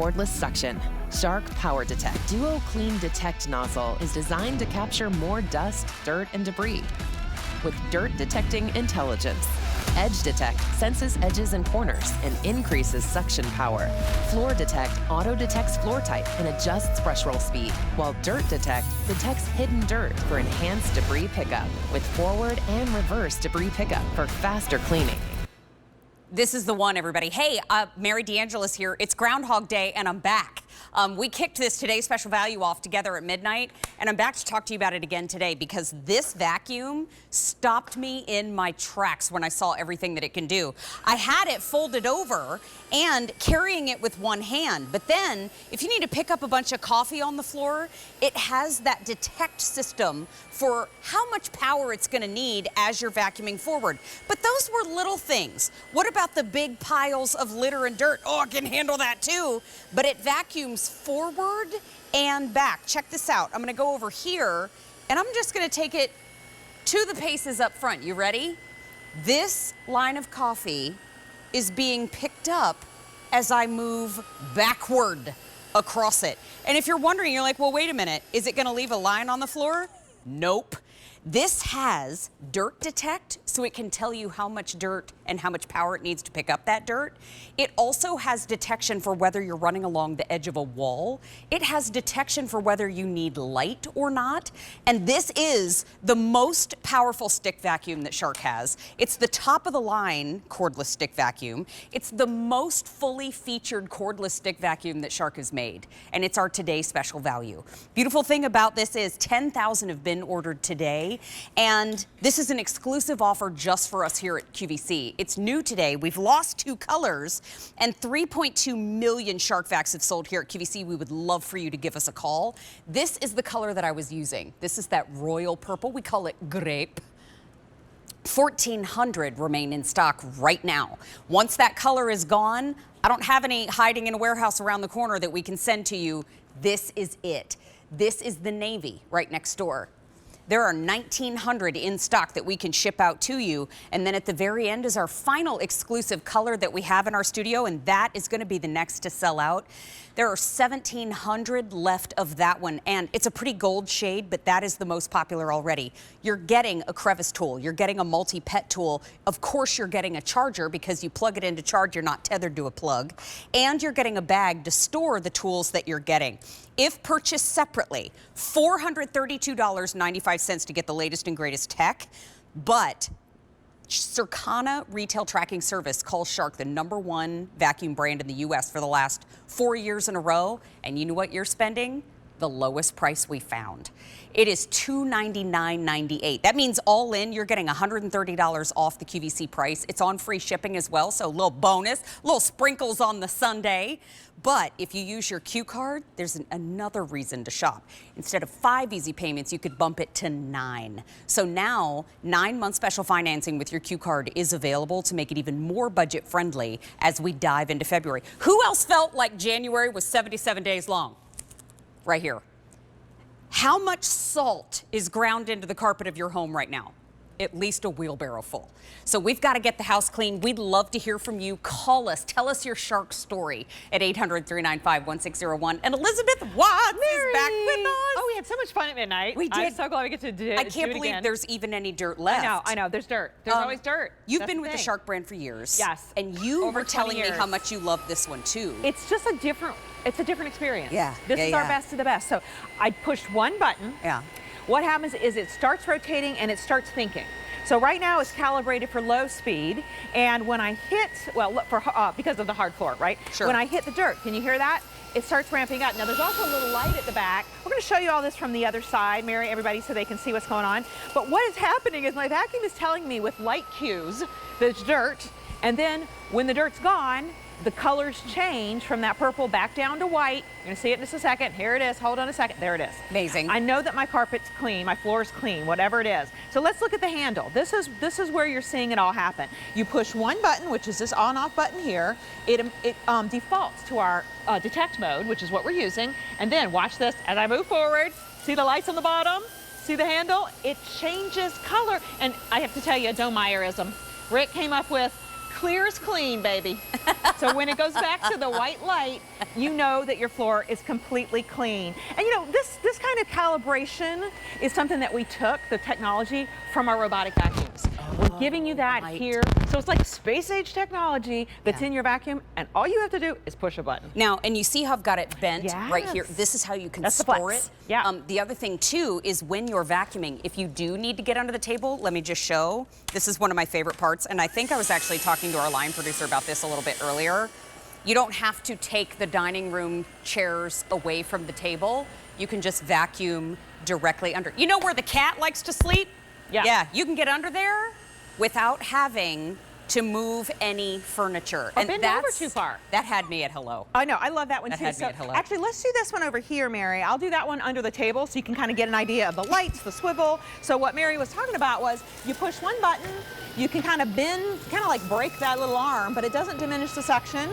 cordless suction. Shark PowerDetect DuoClean Detect nozzle is designed to capture more dust, dirt, and debris. With dirt-detecting intelligence, EdgeDetect senses edges and corners and increases suction power. FloorDetect auto-detects floor type and adjusts brushroll speed, while DirtDetect detects hidden dirt for enhanced debris pickup with forward and reverse debris pickup for faster cleaning. This is the one, everybody. Hey, Mary DeAngelis here. It's Groundhog Day, and I'm back. We kicked this Today's Special Value off together at midnight, and I'm back to talk to you about it again today because this vacuum stopped me in my tracks when I saw everything that it can do. I had it folded over and carrying it with one hand, but then if you need to pick up a bunch of coffee on the floor, it has that detect system for how much power it's going to need as you're vacuuming forward. But those were little things. What about the big piles of litter and dirt? Oh, I can handle that too. But it vacuums forward and back. Check this out. I'm going to go over here, and I'm just going to take it to the paces up front. You ready? This line of coffee is being picked up as I move backward across it. And if you're wondering, you're like, well, wait a minute. Is it going to leave a line on the floor? Nope. This has DirtDetect, so it can tell you how much dirt and how much power it needs to pick up that dirt. It also has detection for whether you're running along the edge of a wall. It has detection for whether you need light or not. And this is the most powerful stick vacuum that Shark has. It's the top of the line cordless stick vacuum. It's the most fully featured cordless stick vacuum that Shark has made. And it's our today's special value. Beautiful thing about this is 10,000 have been ordered today. And this is an exclusive offer just for us here at QVC. It's new today. We've lost 2 colors, and 3.2 million Shark Vacs have sold here at QVC. We would love for you to give us a call. This is the color that I was using. This is that royal purple. We call it grape. 1,400 remain in stock right now. Once that color is gone, I don't have any hiding in a warehouse around the corner that we can send to you. This is it. This is the navy right next door. There are 1,900 in stock that we can ship out to you. And then at the very end is our final exclusive color that we have in our studio, and that is going to be the next to sell out. There are 1,700 left of that one, and it's a pretty gold shade, but that is the most popular already. You're getting a crevice tool. You're getting a multi-pet tool. Of course, you're getting a charger because you plug it in to charge. You're not tethered to a plug. And you're getting a bag to store the tools that you're getting. If purchased separately, $432.95 to get the latest and greatest tech, but Circana Retail Tracking Service calls Shark the #1 vacuum brand in the U.S. for the last 4 years in a row. And you know what you're spending? The lowest price we found. It is $299.98. That means all in, you're getting $130 off the QVC price. It's on free shipping as well, so a little bonus, little sprinkles on the Sunday. But if you use your Q card, there's another reason to shop. Instead of 5 easy payments, you could bump it to 9. So now, 9-month special financing with your Q card is available to make it even more budget friendly as we dive into February. Who else felt like January was 77 days long? Right here. How much salt is ground into the carpet of your home right now? At least a wheelbarrow full. So we've got to get the house clean. We'd love to hear from you. Call us. Tell us your Shark story at 800-395-1601. And Elizabeth Watts is back with us. Oh, we had so much fun at midnight. We did. I'm so glad we get to do it I can't believe again. There's even any dirt left. I know. There's dirt. There's always dirt. You've been with the Shark brand for years. Yes. And you Over were telling 20 me years. how much you love this one too. It's just a different experience. Yeah. This is our best of the best. So I pushed one button. Yeah. What happens is it starts rotating and it starts thinking. So right now it's calibrated for low speed, and when I hit, well, look for because of the hard floor, right? Sure. When I hit the dirt, can you hear that? It starts ramping up. Now there's also a little light at the back. We're going to show you all this from the other side, Mary, everybody, so they can see what's going on. But what is happening is my vacuum is telling me with light cues that it's dirt, and then when the dirt's gone, the colors change from that purple back down to white. You're gonna see it in just a second. Here it is, hold on a second, there it is. Amazing. I know that my carpet's clean, my floor's clean, whatever it is. So let's look at the handle. This is where you're seeing it all happen. You push one button, which is this on-off button here. It defaults to our detect mode, which is what we're using. And then watch this, as I move forward, see the lights on the bottom? See the handle? It changes color. And I have to tell you a Domeyerism. Rick came up with clear as clean, baby. So when it goes back to the white light, you know that your floor is completely clean. And you know, this kind of calibration is something that we took, the technology, from our robotic vacuums. We're giving you that here. So it's like space-age technology that's in your vacuum, and all you have to do is push a button. Now, and you see how I've got it bent right here? This is how you can store it. Yeah. The other thing, too, is when you're vacuuming, if you do need to get under the table, let me just show. This is one of my favorite parts, and I think I was actually talking to our line producer about this a little bit earlier. You don't have to take the dining room chairs away from the table. You can just vacuum directly under. You know where the cat likes to sleep? Yeah. Yeah, you can get under there without having to move any furniture. Or bend over too far. That had me at hello. I know, I love that one That too. had me at hello. Actually, let's do this one over here, Mary. I'll do that one under the table so you can kind of get an idea of the lights, the swivel. So what Mary was talking about was you push one button, you can kind of bend, kind of like break that little arm, but it doesn't diminish the suction,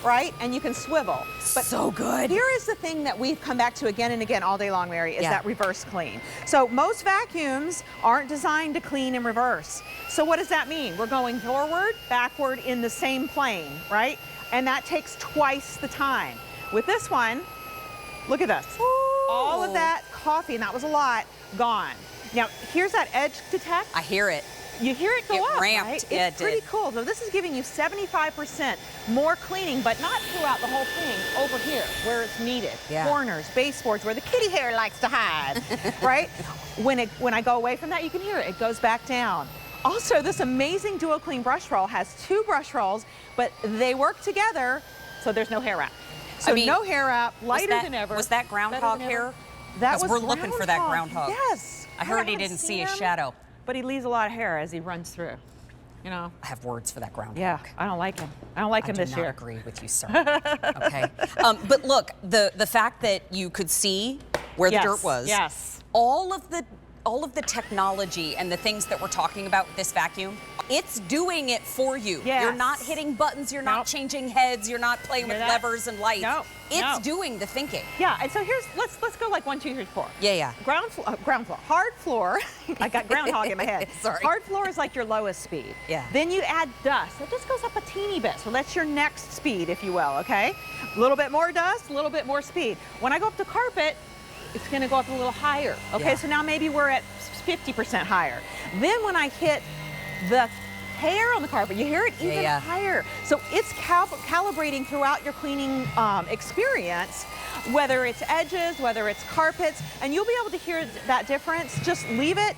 right? And you can swivel. But so good. Here is the thing that we've come back to again and again all day long, Mary, is that reverse clean. So most vacuums aren't designed to clean in reverse. So what does that mean? We're going forward, backward in the same plane, right? And that takes twice the time. With this one, look at this. Ooh. All of that coffee, and that was a lot, gone. Now, here's that EdgeDetect. I hear it. You hear it go up, ramped. right? Yeah, It's pretty cool. So this is giving you 75% more cleaning, but not throughout the whole thing, over here, where it's needed. Yeah. Corners, baseboards, where the kitty hair likes to hide, right? When I go away from that, you can hear it. It goes back down. Also, this amazing DuoClean brush roll has 2 brush rolls, but they work together, so there's no hair wrap. So I mean, no hair wrap, lighter than ever. Was that groundhog hair? That was we're looking for that groundhog. Yes. I heard he didn't see a shadow. But he leaves a lot of hair as he runs through, you know. I have words for that groundhog. Yeah, I don't like him. I don't like him this year. I do not agree with you, sir. Okay. But look, the fact that you could see where the dirt was. Yes. All of the technology and the things that we're talking about with this vacuum, it's doing it for you. Yes. You're not hitting buttons, you're not changing heads, you're not playing with levers and lights. No. It's doing the thinking. Yeah, and so let's go like 1, 2, 3, 4. Yeah. Ground floor, hard floor. I got groundhog in my head. Sorry. Hard floor is like your lowest speed. Yeah. Then you add dust. It just goes up a teeny bit. So that's your next speed, if you will, okay? A little bit more dust, a little bit more speed. When I go up to carpet, it's gonna go up a little higher. Okay, so now maybe we're at 50% higher. Then when I hit the hair on the carpet, you hear it even higher. So it's calibrating throughout your cleaning experience, whether it's edges, whether it's carpets, and you'll be able to hear that difference. Just leave it,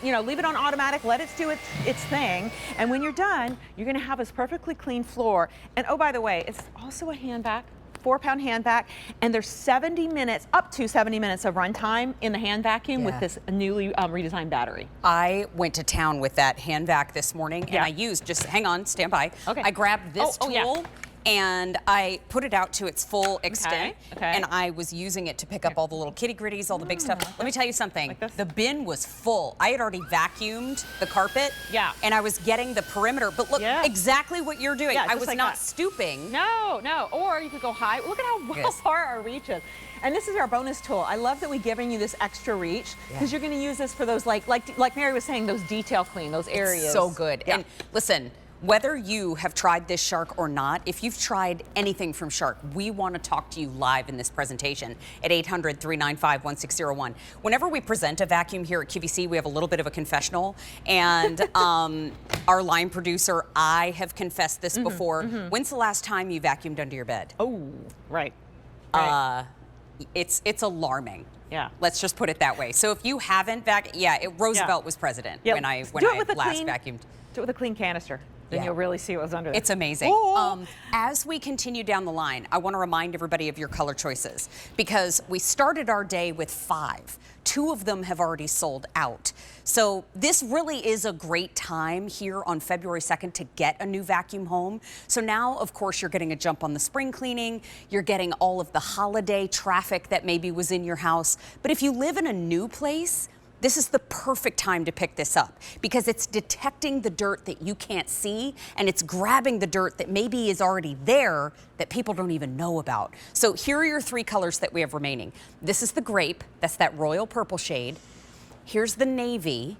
leave it on automatic, let it do its thing, and when you're done, you're gonna have this perfectly clean floor. And oh, by the way, it's also a hand vac. 4-pound hand vac, and there's 70 minutes, up to 70 minutes of runtime in the hand vacuum with this newly redesigned battery. I went to town with that hand vac this morning, and I used, just hang on, stand by. Okay. I grabbed this tool, and I put it out to its full extent, and I was using it to pick up all the little kitty gritties, all the big stuff. Let me tell you something, the bin was full. I had already vacuumed the carpet, and I was getting the perimeter, but look, exactly what you're doing. I was not stooping. No, or you could go high. Look at how far our reach is. And this is our bonus tool. I love that we're giving you this extra reach, because you're gonna use this for those, like Mary was saying, those detail clean, those areas. It's so good. And listen, whether you have tried this Shark or not, if you've tried anything from Shark, we want to talk to you live in this presentation at 800-395-1601. Whenever we present a vacuum here at QVC, we have a little bit of a confessional, and our line producer, I have confessed this before. When's the last time you vacuumed under your bed? Oh, right. It's alarming. Yeah. Let's just put it that way. So if you haven't Roosevelt was president when I last vacuumed. Do it with a clean canister. Then you'll really see what was under there. It's amazing. As we continue down the line, I want to remind everybody of your color choices, because we started our day with 5. 2 of them have already sold out. So this really is a great time here on February 2nd to get a new vacuum home. So now, of course, you're getting a jump on the spring cleaning. You're getting all of the holiday traffic that maybe was in your house. But if you live in a new place, this is the perfect time to pick this up, because it's detecting the dirt that you can't see, and it's grabbing the dirt that maybe is already there that people don't even know about. So here are your 3 colors that we have remaining. This is the grape, that's that royal purple shade. Here's the navy,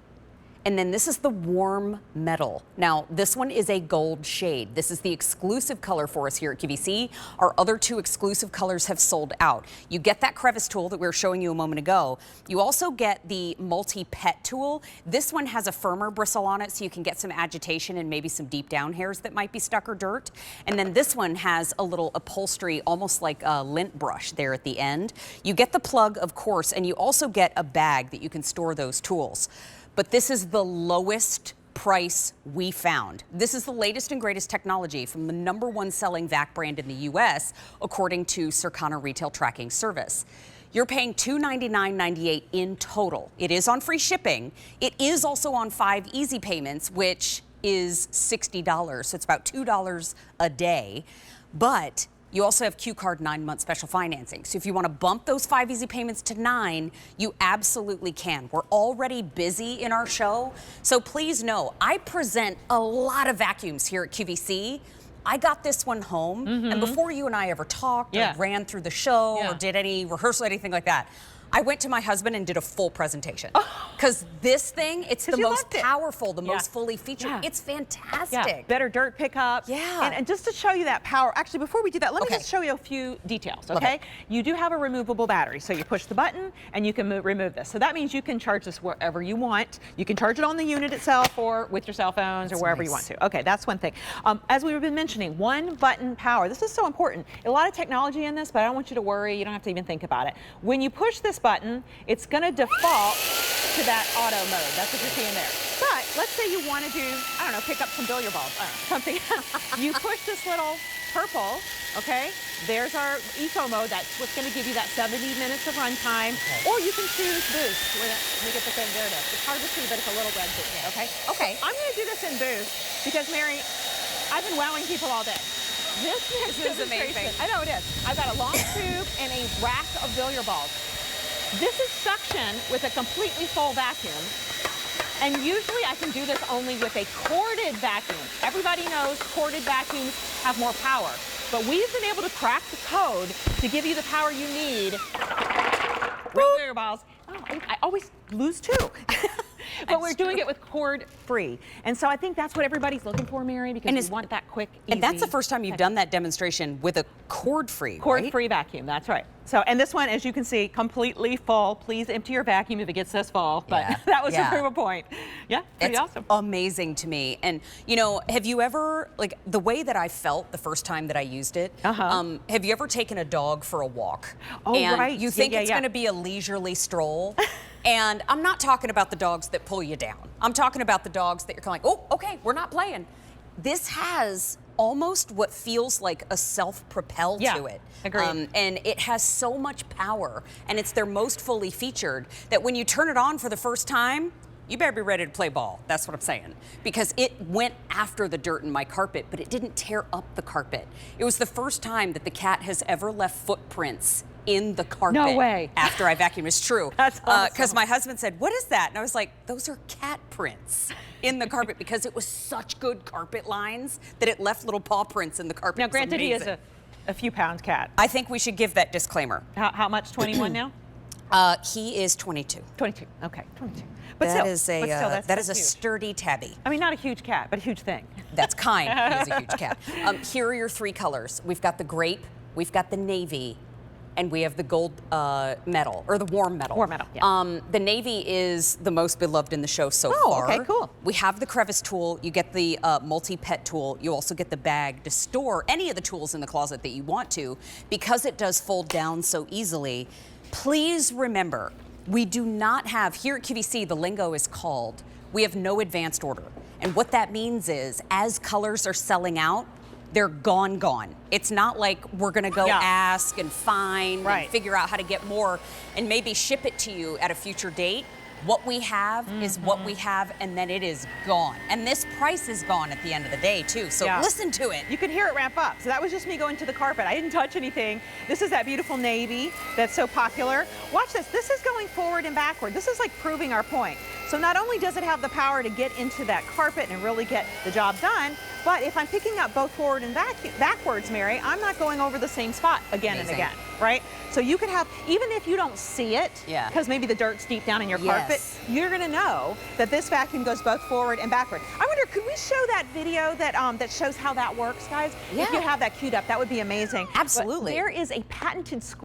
And then this is the warm metal. Now, this one is a gold shade. This is the exclusive color for us here at QVC. Our other two exclusive colors have sold out. You get that crevice tool that we were showing you a moment ago. You also get the multi-pet tool. This one has a firmer bristle on it, so you can get some agitation and maybe some deep down hairs that might be stuck or dirt. And then this one has a little upholstery, almost like a lint brush there at the end. You get the plug, of course, and you also get a bag that you can store those tools. But this is the lowest price we found. This is the latest and greatest technology from the #1 selling vac brand in the US, according to Circana Retail Tracking Service. You're paying $299.98 in total. It is on free shipping. It is also on 5 easy payments, which is $60. So it's about $2 a day. But you also have Q-Card 9-month special financing. So if you want to bump those 5 easy payments to 9, you absolutely can. We're already busy in our show. So please know, I present a lot of vacuums here at QVC. I got this one home, and before you and I ever talked or ran through the show or did any rehearsal, anything like that, I went to my husband and did a full presentation. Because this thing, it's the most powerful, the most fully featured. It's fantastic. Better dirt pickup. And just to show you that power, actually before we do that, let me just show you a few details, okay? You do have a removable battery, so you push the button and you can remove this. So that means you can charge this wherever you want. You can charge it on the unit itself or with your cell phones or wherever you want to. Okay, that's one thing. As we've been mentioning, one button power. This is so important. A lot of technology in this, but I don't want you to worry. You don't have to even think about it. When you push this button, it's going to default to that auto mode. That's what you're seeing there. But let's say you want to do, I don't know, pick up some billiard balls, something. You push this little purple, okay? There's our eco mode. That's what's going to give you that 70 minutes of runtime. Or you can choose boost. Let me get the thing. There it is. It's hard to see, but it's a little red boost, okay? Okay, I'm going to do this in boost because, Mary, I've been wowing people all day. This is amazing. I know it is. I've got a long tube and a rack of billiard balls. This is suction with a completely full vacuum. And usually I can do this only with a corded vacuum. Everybody knows corded vacuums have more power. But we've been able to crack the code to give you the power you need. Billiard balls. Oh, I always lose 2. But we're doing it with cord free. And so I think that's what everybody's looking for, Mary, because we want that quick, easy. And that's the first time you've done that demonstration with a cord free, Cord free vacuum, that's right. So, and this one, as you can see, completely full. Please empty your vacuum if it gets this full. But that was to prove a point. Yeah, pretty awesome. Amazing to me. And, you know, have you ever, like, the way that I felt the first time that I used it, have you ever taken a dog for a walk? Oh, and right. you think it's going to be a leisurely stroll? And I'm not talking about the dogs that pull you down. I'm talking about the dogs that you're kind of like, oh, okay, we're not playing. This has almost what feels like a self-propel to it. Agreed. And it has so much power, and it's their most fully featured, that when you turn it on for the first time, you better be ready to play ball. That's what I'm saying. Because it went after the dirt in my carpet, but it didn't tear up the carpet. It was the first time that the cat has ever left footprints in the carpet. No way. After I vacuumed. It's true. That's awesome. Because my husband said, what is that? And I was like, those are cat prints in the carpet, because it was such good carpet lines that it left little paw prints in the carpet. Now, granted, he is a few pound cat. I think we should give that disclaimer. How much? 21 now? He is 22. 22. Okay, 22. But that still, is that's a huge. sturdy tabby. I mean, not a huge cat, but a huge thing. That's kind. He is a huge cat. Here are your 3 colors. We've got the grape, we've got the navy, and we have the gold metal, or the warm metal. Warm metal, yeah. The navy is the most beloved in the show so far. Okay, cool. We have the crevice tool. You get the multi-pet tool. You also get the bag to store any of the tools in the closet that you want to. Because it does fold down so easily, please remember, we do not have, here at QVC, the lingo is called, we have no advanced order. And what that means is, as colors are selling out, they're gone. It's not like we're gonna go ask and find and figure out how to get more and maybe ship it to you at a future date. What we have is what we have, and then it is gone. And this price is gone at the end of the day, too. So listen to it. You can hear it ramp up. So that was just me going to the carpet. I didn't touch anything. This is that beautiful navy that's so popular. Watch this. This is going forward and backward. This is like proving our point. So not only does it have the power to get into that carpet and really get the job done, but if I'm picking up both forward and backwards, Mary, I'm not going over the same spot again and again. right? So you could have, even if you don't see it, Yeah. because maybe the dirt's deep down in your carpet, you're gonna know that this vacuum goes both forward and backward. I wonder, could we show that video that that shows how that works, guys? Yeah. If you have that queued up, that would be amazing. Absolutely. But there is a patented